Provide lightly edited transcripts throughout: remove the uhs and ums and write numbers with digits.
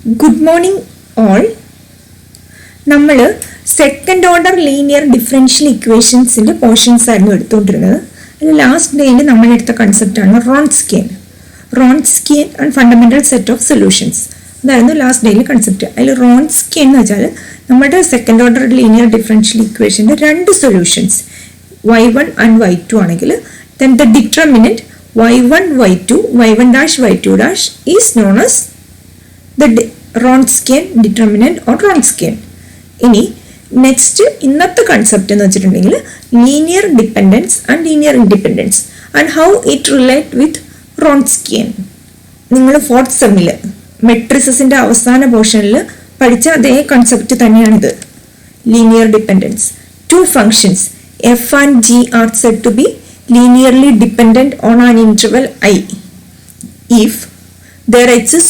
Good morning all. നമ്മൾ second order linear differential ഇക്വേഷൻസിൻ്റെ portions ആയിരുന്നു എടുത്തുകൊണ്ടിരുന്നത്. അതിൽ ലാസ്റ്റ് ഡേയിൽ നമ്മൾ എടുത്ത കൺസെപ്റ്റാണ് Wronskian and fundamental set of solutions. അതായിരുന്നു ലാസ്റ്റ് ഡേയിൽ കൺസെപ്റ്റ്. അതിൽ റോൺസ്കിയൻ എന്ന് വെച്ചാൽ നമ്മുടെ സെക്കൻഡ് ഓർഡർ ലീനിയർ ഡിഫറൻഷ്യൽ ഇക്വേഷൻ്റെ രണ്ട് സൊല്യൂഷൻസ് y1 ആൻഡ് y2 ആണെങ്കിൽ then the determinant y1 y2 y1 dash y2 dash is known as the Wronskian determinant or Wronskian. ഇനി നെക്സ്റ്റ് ഇന്നത്തെ കൺസെപ്റ്റ് എന്ന് വെച്ചിട്ടുണ്ടെങ്കിൽ linear dependence and linear independence and how it relate with Wronskian. നിങ്ങൾ fourth സെമ്മിൽ മെട്രിസസിൻ്റെ അവസാന പോർഷനിൽ പഠിച്ച അതേ കൺസെപ്റ്റ് തന്നെയാണിത്. Linear dependence, two functions f and g are said to be linearly dependent on an interval I if there exist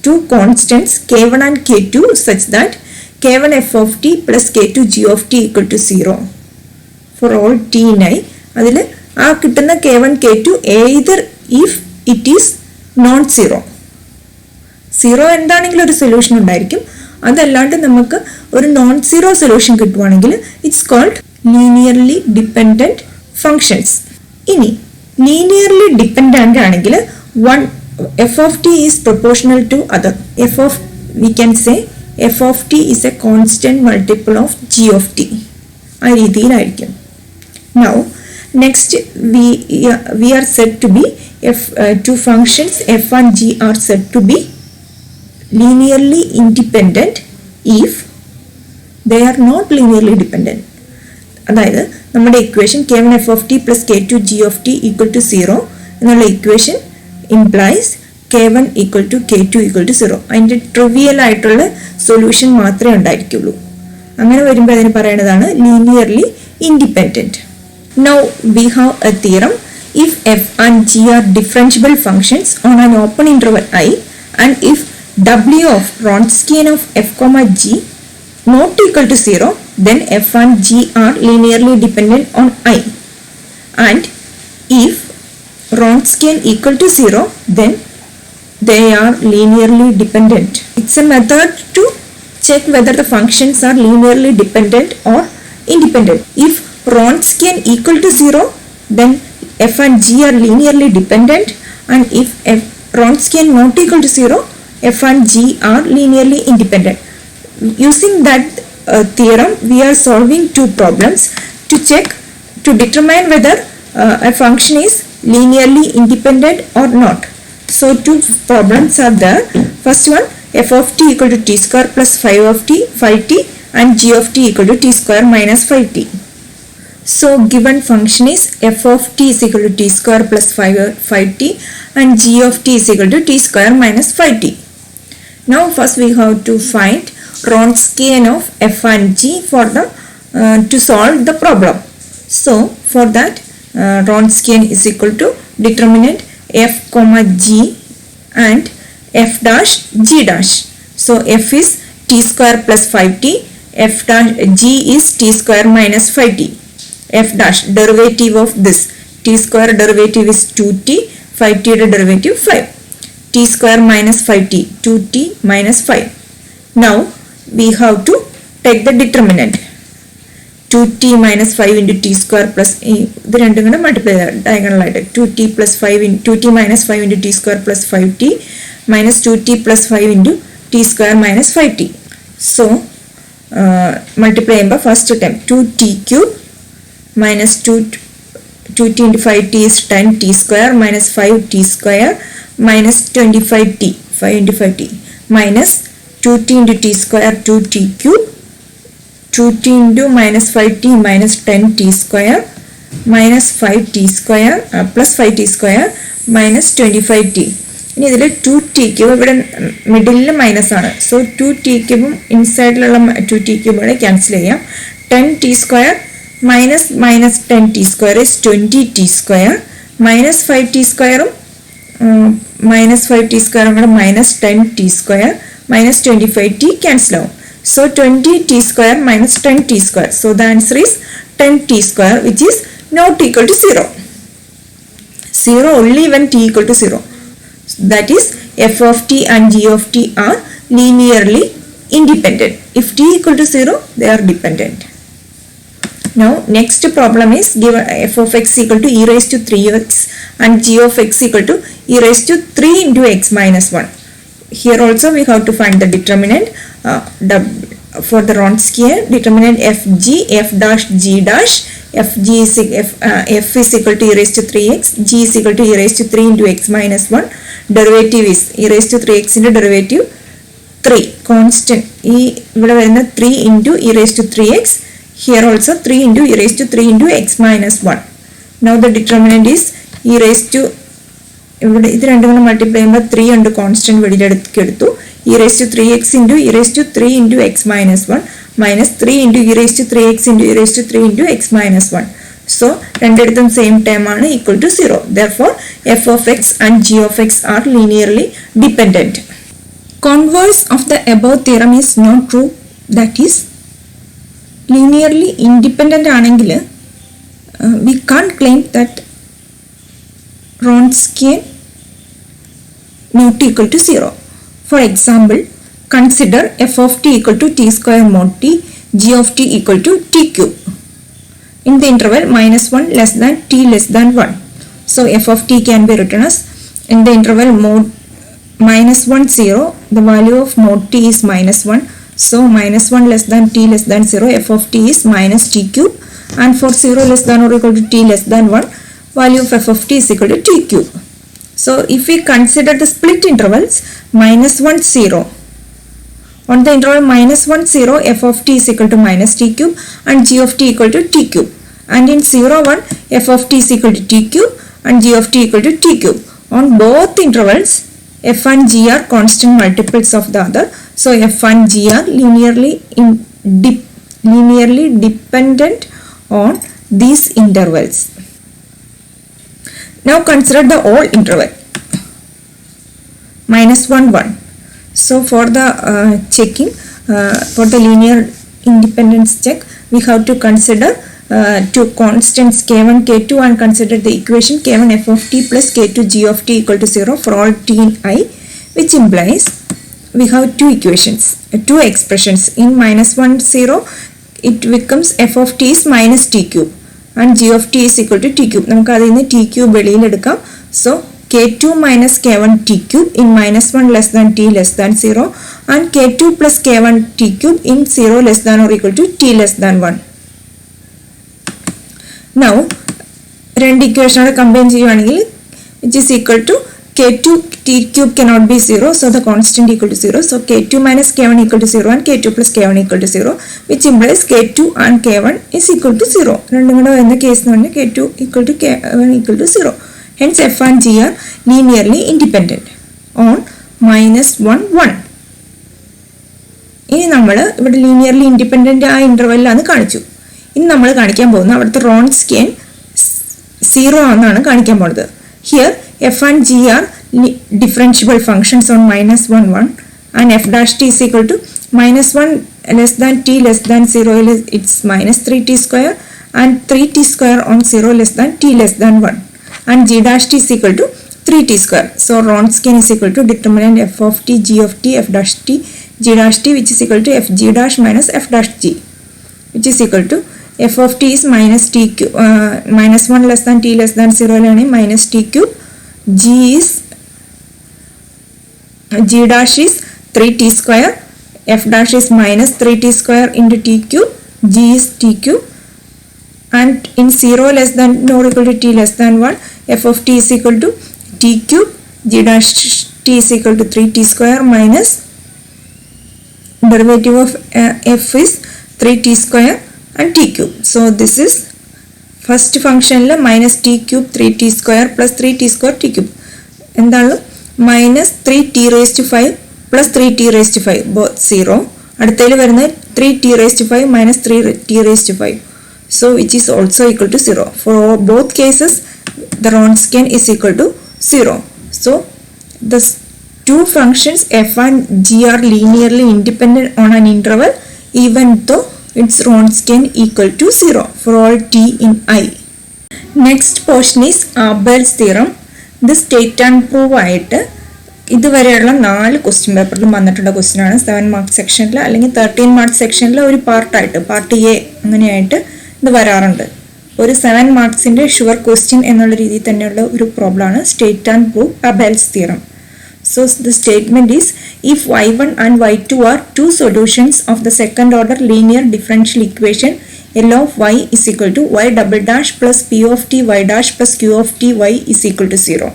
two constants k1 and k2 such that k1 f of t plus k2 g of t equal to 0 for all t in I. അതിൽ ആ കിട്ടുന്ന k1 k2 either if it is non zero, zero എന്താണെങ്കിലും ഒരു solution ഉണ്ടായിരിക്കും. അതല്ലാണ്ട് നമുക്ക് ഒരു non zero solution കിട്ടുവാണെങ്കിൽ it's called linearly dependent functions. ഇനി ലീനിയർലി ഡിപ്പെൻഡൻ്റ് ആണെങ്കിൽ f of t is proportional to other. We can say f of t is a constant multiple of g of t. ആ രീതിയിലായിരിക്കും. Now next we are said to be two functions f and g are said to be linearly independent if they are not linearly dependent. അതായത് നമ്മുടെ equation k1 f of t plus k2 g of t equal to 0 എന്നുള്ള equation implies k1 equal to k2 equal to 0. അതിൻ്റെ trivial ആയിട്ടുള്ള solution മാത്രമേ ഉണ്ടായിരിക്കുള്ളൂ. അങ്ങനെ വരുമ്പോൾ അതിന് പറയുന്നതാണ് linearly independent. Now we have a theorem. If f and g are differentiable functions on an open interval I and if w of Wronskian of f comma g not equal to 0, then f and g are linearly dependent on I. And if Wronskian equal to 0, then they are linearly dependent. It's a method to check whether the functions are linearly dependent or independent. If Wronskian equal to 0, then f and g are linearly dependent, and if Wronskian not equal to 0, f and g are linearly independent. Using that theorem, we are solving two problems to determine whether a function is linearly independent or not. So two problems are there. First one, f of t equal to t square plus 5 of t 5t and g of t equal to t square minus 5t. So given function is f of t is equal to t square plus 5t and g of t is equal to t square minus 5t. Now first we have to find Wronskian of f and g for the to solve the problem. So for that Wronskian is equal to determinant f comma g and f dash g dash. So f is t square plus 5t, f dash g is t square minus 5t. F dash derivative of this t square derivative is 2t, 5t derivative 5. T square minus 5t, 2t minus 5. Now we have to take the determinant. 2t minus 5 into t square plus ഇത് രണ്ടും കൂടെ multiply ചെയ്യാം diagonal ആയിട്ട്. 2t minus 5 into t square plus 5t minus 2t plus 5 into t square minus 5t. So multiply ചെയ്യുമ്പോൾ first time 2t cube minus 2t into 5t is 10t square minus 5t square minus 25t 5 into 5t minus 2t into t square 2t cube 2t into minus 5t minus 10t square minus 5t square plus 5t square minus 25t. ഇനി ഇതിൽ 2t cube ഇവിടെ മിഡിലിൽ minus ആണ്. So 2t ക്യൂബും ഇൻസൈഡിലുള്ള 2t ക്യൂബുകളെ cancel ചെയ്യാം. 10t square minus 10t square is 20t square minus 5t square minus 5t square minus 10t square minus 25t cancel out. So 20t square minus 10t square. So the answer is 10t square, which is not equal to 0. 0 only when t equal to 0. That is f of t and g of t are linearly independent. If t equal to 0, they are dependent. Now next problem is given f of x equal to e raised to 3x and g of x equal to e raised to 3 into x minus 1. Here also we have to find the determinant for the Wronskian determinant fg f dash g dash fg is f is equal to e raised to 3x, g is equal to e raised to 3 into x minus 1. Derivative is e raised to 3x into derivative 3 constant ഇവിടെ വരുന്ന 3 into e raised to 3x. Here also 3 into e raised to 3 into x minus 1. Now the determinant is e raised to ഇവിടെ ഇത് രണ്ടും കൂടെ multiply ചെയ്യുമ്പോൾ 3 ഉണ്ട് constant വെളിയിലെടുത്തു e raised to 3x into e raised to 3 into x minus 1 minus 3 into e raised to 3x into e raised to 3 into x minus 1. So രണ്ടിടത്തും same term ആണ് equal to 0. Therefore f of x and g of x are linearly dependent. Converse of the above theorem is not true. That is linearly independent ആണെങ്കിൽ we can't claim that Wronskian not equal to 0. For example, consider f of t equal to t square mod t, g of t equal to t cube in the interval minus 1 less than t less than 1. So f of t can be written as in the interval mod minus 1 0, the value of mod t is minus 1. So minus 1 less than t less than 0, f of t is minus t cube, and for 0 less than or equal to t less than 1, value of f of t is equal to t cube. So if we consider the split intervals minus 1 0, on the interval minus 1 0, f of t is equal to minus t cube and g of t equal to t cube, and in 0 1, f of t is equal to t cube and g of t equal to t cube. On both intervals, f and g are constant multiples of the other, so f and g are linearly dependent on these intervals. Now consider the whole interval minus 1 1. So for the checking for the linear independence check, we have to consider two constants k1 k2 and consider the equation k1 f of t plus k2 g of t equal to 0 for all t in I, which implies we have two equations, two expressions. In minus 1 0, it becomes f of t is minus t cube and g of t is equal to t cube. നമുക്ക് അതിൽ നിന്ന് t cube വെളിയിലെടുക്കാം. So k2 minus k1 t cube in minus 1 less than t less than 0 and k2 plus k1 t cube in 0 less than or equal to t less than 1. Now രണ്ട് equation combine ചെയ്യുവാണെങ്കിൽ which is equal to k2 t cube cannot be 0, so the constant equal to 0, so k2 minus k1 equal to 0 and k2 plus k1 equal to 0, which implies k2 and k1 is equal to 0. രണ്ടും കൂടെ വരുന്ന case എന്ന് പറഞ്ഞാൽ k2 equal to k1 equal to 0. Hence f and g are linearly independent on minus 1 1. ഇനി നമ്മൾ ഇവിടെ linearly independent ആ ഇന്റർവെല്ലിലാണ് കാണിച്ചു. ഇനി നമ്മൾ കാണിക്കാൻ പോകുന്നത് അവിടുത്തെ Wronskian 0 ആണെന്നാണ് കാണിക്കാൻ പോകുന്നത്. Here f and g are differentiable functions on minus 1 1 and f dash t is equal to minus 1 less than t less than 0, it's minus 3t square and 3t square on 0 less than t less than 1 and g dash t is equal to 3t square. So Wronskian is equal to determinant f of t, g of t, f dash t, g dash t, which is equal to f g dash minus f dash g, which is equal to f of t is minus t cube, minus 1 less than t less than 0 minus t cube, g dash is 3t square, f dash is minus 3t square into t cube, g is t cube, and in 0 less than or equal to t less than 1, f of t is equal to t cube, g dash t is equal to 3t square minus derivative of f is 3t square and t cube. So this is first function minus t cube 3t square plus 3t square t cube, എന്താണ് minus 3t raised to 5 plus 3t raised to 5, both 0. അടുത്തതിൽ വരുന്നത് 3t raised to 5 minus 3t raised to 5, so which is also equal to 0. For both cases the Wronskian is equal to 0. So the two functions f and g are linearly independent on an interval even though its Wronskian equal to 0 for all t in I. Next portion is Abel's theorem. This state and prove ആയിട്ട് ഇതുവരെയുള്ള 4 question പേപ്പറിലും വന്നിട്ടുള്ള question ആണ്. 7 mark സെക്ഷനിൽ അല്ലെങ്കിൽ 13 mark സെക്ഷനിൽ ഒരു പാർട്ടായിട്ട് part A അങ്ങനെയായിട്ട് ഇത് വരാറുണ്ട്. ഒരു 7 മാർക്സിന്റെ ഷുവർ ക്വസ്റ്റ്യൻ എന്നുള്ള രീതിയിൽ തന്നെയുള്ള ഒരു പ്രോബ്ലം ആണ് state and prove Abel's theorem. So the statement is, if y1 and y2 are two solutions of the second order linear differential equation L of y is equal to y double dash plus p of t y dash plus q of t y is equal to 0,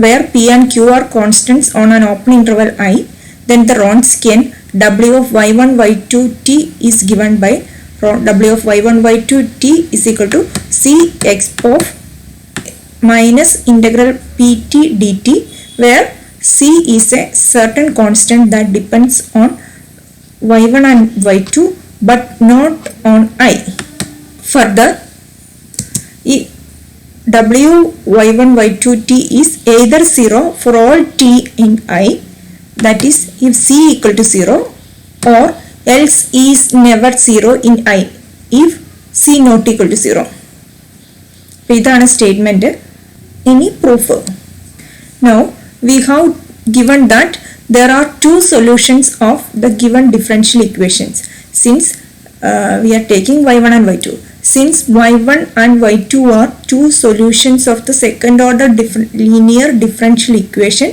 where p and q are constants on an open interval I, then the Wronskian w of y1 y2 t is given by w of y1 y2 t is equal to c x of minus integral pt dt, where c is a certain constant that depends on y1 and y2 but not on I. Further, w y1 y2 t is either 0 for all t in I, that is if c equal to 0, or else is never 0 in I if c not equal to 0. ഇതാണ് statement. ഇനി proof. Now we have given that there are two solutions of the given differential equations. Since we are taking y1 and y2, since y1 and y2 are two solutions of the second order linear differential equation,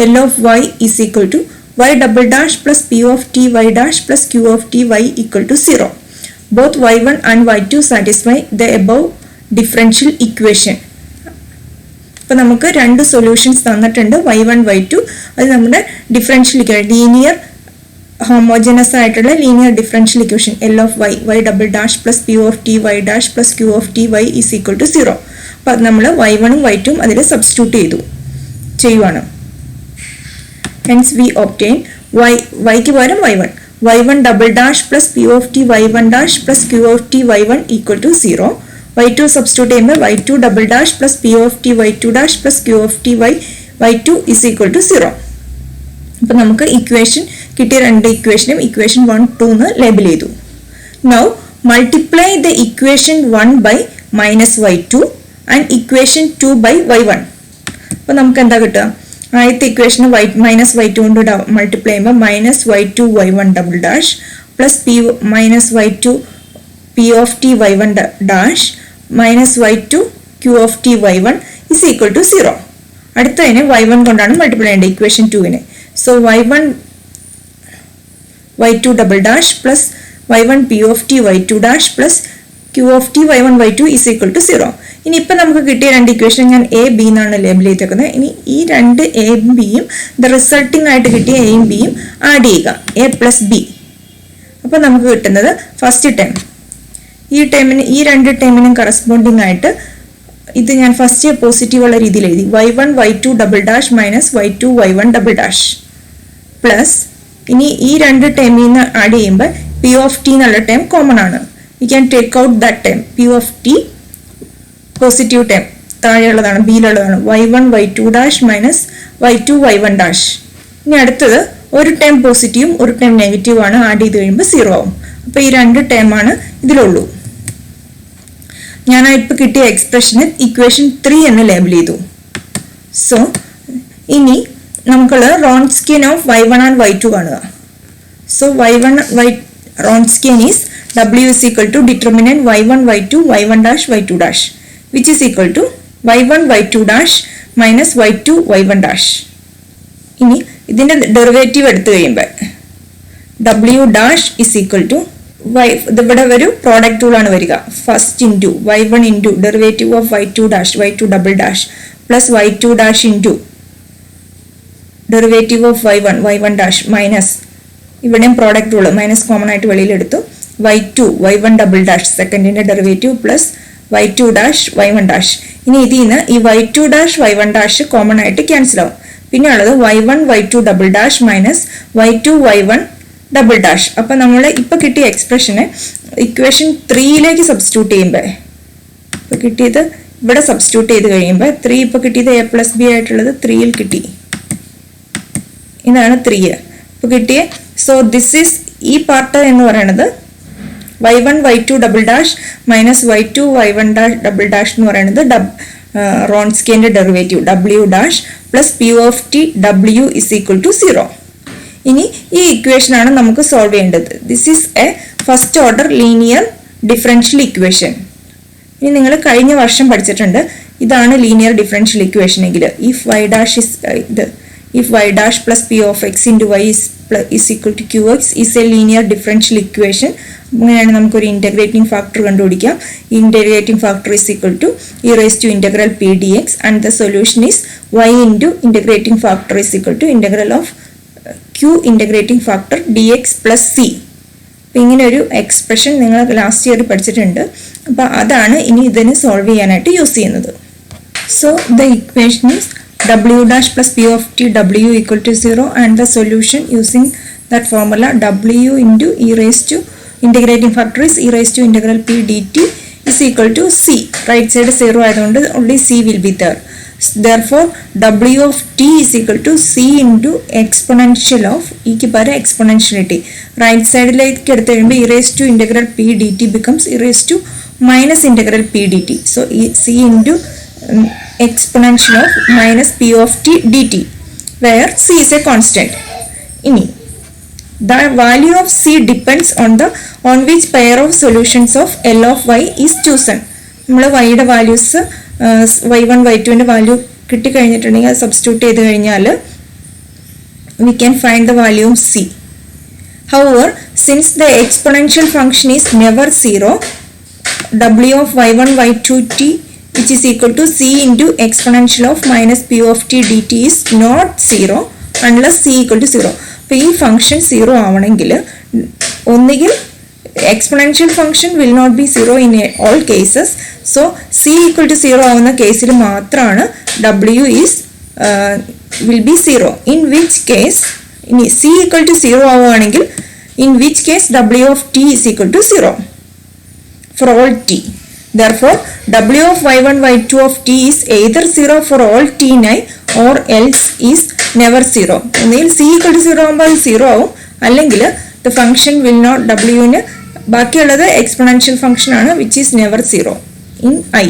L of y is equal to y double dash plus p of t y dash plus q of t y equal to 0. Both y1 and y2 satisfy the above differential equation. അപ്പോൾ നമുക്ക് രണ്ട് solutions തന്നിട്ടുണ്ട്, y1 y2. അത് നമ്മുടെ differential linear homogeneous ആയിട്ടുള്ള linear differential equation L of y y double dash plus p of t y dash plus q of t y is equal to 0. അപ്പോൾ അത് നമ്മൾ y1 ഉം y2 ഉം അതിൽ സബ്സ്റ്റിറ്റ്യൂട്ട് ചെയ്യുവാണ്. ഹെൻസ് വി ഒബ്റ്റെയിൻ yക്ക് പകരം y1 double dash plus p of t y1 dash plus q of t y1 equal to 0. y2 substitute ചെയ്യുമ്പോൾ y2 double dash plus p of t y2 dash plus q of t y2 is equal to 0. അപ്പോൾ നമുക്ക് equation കിട്ടിയ രണ്ട് ഇക്വേഷനും equation 1 2 എന്ന് label ചെയ്തു. Now multiply the equation 1 by minus y2 and equation 2 by y1. അപ്പോൾ നമുക്ക് എന്താ കിട്ടുക? ആദ്യത്തെ ഇക്വേഷൻ മൈനസ് y2 കൊണ്ട് മൾട്ടിപ്ലൈ ചെയ്യുമ്പോൾ minus y2 y1 double dash plus minus y2 p of t y1 dash minus y2 q of t y1 is equal to 0. അടുത്തതിനെ y1 കൊണ്ടാണ് multiply ചെയ്യേണ്ടത് ഇക്വേഷൻ 2-നെ. So y1 y2 double dash plus y1 p of t y2 dash plus q of t y1 y2 is equal to 0. ഇനി ഇപ്പം നമുക്ക് കിട്ടിയ രണ്ട് equation ഞാൻ എ ബി എന്നാണ് ലേബിൾ ചെയ്തേക്കുന്നത്. ഇനി ഈ രണ്ട് എയും ബിയും ദ റിസൾട്ടിംഗ് ആയിട്ട് കിട്ടിയ എയും ബിയും ആഡ് ചെയ്യുക, എ പ്ലസ് ബി. അപ്പോൾ നമുക്ക് കിട്ടുന്നത് ഫസ്റ്റ് ടൈം ഈ രണ്ട് ടൈമിനും കറസ്പോണ്ടിങ് ആയിട്ട് ഇത് ഞാൻ ഫസ്റ്റ് പോസിറ്റീവ് ഉള്ള രീതിയിൽ എഴുതി y1 y2 double dash minus y2 y1 double dash plus ഇനി ഈ രണ്ട് ടൈമിൽ നിന്ന് ആഡ് ചെയ്യുമ്പോൾ p of t എന്നുള്ള ടൈം കോമൺ ആണ്. We can take out that time. p of t positive time താഴെയുള്ളതാണ്, ബിയിലുള്ളതാണ്. y1 y2 ഡാഷ് മൈനസ് y2 y1 ഡാഷ്. ഇനി അടുത്തത് ഒരു ടൈം പോസിറ്റീവും ഒരു ടൈം നെഗറ്റീവ് ആണ്, ആഡ് ചെയ്ത് കഴിയുമ്പോൾ 0 ആവും. അപ്പോൾ ഈ രണ്ട് ടൈമാണ് ഇതിലുള്ളൂ. ഞാൻ ഇപ്പോൾ കിട്ടിയ എക്സ്പ്രഷന് ഇക്വേഷൻ 3 എന്ന് ലേബിൾ ചെയ്തു. സോ ഇനി നമുക്കുള്ള Wronskian of y1 and y2 കാണുക. So Wronskian is w is equal to determinant y1 y2 y1 dash y2 dash which is equal to y1 y2 dash minus y2 y1 dash. ഇനി ഇതിന്റെ derivative എടുത്തു കഴിയുമ്പോൾ w dash is equal to ഇവിടെ ഒരു product rule ആണ് വരിക. First into y1 into derivative of y2 dash y2 double dash plus y2 dash into derivative of y1 dash minus ഇവിടെയും product rule minus common ആയിട്ട് വെളിയിലെടുത്തു y2 y1 double dash സെക്കൻഡിന്റെ derivative plus y2 dash y1 dash. ഇനി ഇതിൽ നിന്ന് ഈ y2 dash y1 dash common ആയിട്ട് cancel ആവും. പിന്നെ ഉള്ളത് y1 y2 double dash minus y2 y1 double dash. അപ്പം നമ്മൾ ഇപ്പം കിട്ടിയ എക്സ്പ്രഷന് ഇക്വേഷൻ 3യിലേക്ക് സബ്സ്റ്റിറ്റ്യൂട്ട് ചെയ്യുമ്പോൾ ഇപ്പോൾ കിട്ടിയത് ഇവിടെ സബ്സ്റ്റിറ്റ്യൂട്ട് ചെയ്ത് കഴിയുമ്പോൾ 3 ഇപ്പോൾ കിട്ടിയത് എ പ്ലസ് ബി ആയിട്ടുള്ളത് 3യിൽ കിട്ടി. ഇതാണ് 3 ഇപ്പോൾ കിട്ടിയ. സോ ദിസ് ഈസ് ഈ പാർട്ട് എന്ന് പറയുന്നത് y1 y2 double dash minus y2 y1 dash double dash എന്ന് പറയുന്നത് Wronskianന്റെ derivative w dash plus P of T W is equal to 0. ഇനി ഈ ഇക്വേഷൻ ആണ് നമുക്ക് സോൾവ് ചെയ്യേണ്ടത്. This is a first order linear differential equation. ഇനി നിങ്ങൾ കഴിഞ്ഞ വർഷം പഠിച്ചിട്ടുണ്ട്, ഇതാണ് ലീനിയർ ഡിഫറൻഷ്യൽ ഇക്വേഷൻ എങ്കിൽ ഇഫ് വൈ ഡാഷ് ഇസ് ഇത് if y dash plus p of x into y is equal to qx is a linear differential equation. അങ്ങനെയാണ് നമുക്കൊരു ഇൻ്റഗ്രേറ്റിംഗ് ഫാക്ടർ കണ്ടുപിടിക്കാം. Integrating factor is equal to e raise to integral p d x and the solution is y into integrating factor is equal to integral of q integrating factor d x plus c. അപ്പം ഇങ്ങനെ ഒരു expression നിങ്ങൾ last year പഠിച്ചിട്ടുണ്ട്. അപ്പം അതാണ് ഇനി ഇതിന് solve ചെയ്യാനായിട്ട് യൂസ് ചെയ്യുന്നത്. So the equation is w dash plus p of t w equal to 0 and the solution using that formula w into e raised to integrating factor is e raised to integral p dt is equal to c. Right side 0 ആയതുകൊണ്ട് only c will be there. Therefore w of t is equal to c into exponential of e ക്ക് പകരം exponentiality. Right side ലേക്ക് എടുത്ത് കഴിയുമ്പോൾ e raised to integral p dt becomes e raised to minus integral p dt. So c into exponential of minus p of t dt where c is a constant. Ini the value of c depends on which pair of solutions of L of y is chosen. നമ്മൾ y യുടെ values y1 y2 ന്റെ value കിട്ടി കഴിഞ്ഞിട്ടുണ്ടെങ്കിൽ അത് substitute ചെയ്ത് കഴിഞ്ഞാൽ we can find the value of c. However, since the exponential function is never 0, w of y1 y2 t which is equal to c into exponential of minus p of t dt is not 0 unless c equal to 0. അപ്പോൾ ഈ function 0 ആവണമെങ്കിൽ ഒന്നുകിൽ exponential function will not be 0 in all cases. So c equal to 0 ആവുന്ന കേസിൽ മാത്രമാണ് w is will be 0. In which case ഇനി c equal to 0 ആവുകയാണെങ്കിൽ in which case w of t is equal to 0 for all t. Therefore, w of y1 y2 of t is either 0 for all t i or else is never 0. ഒന്നുകിൽ c equal to 0 ആകുമ്പോൾ 0 ആവും, അല്ലെങ്കിൽ the function will not w ന് ബാക്കിയുള്ളത് exponential function ആണ് which is never 0 in i.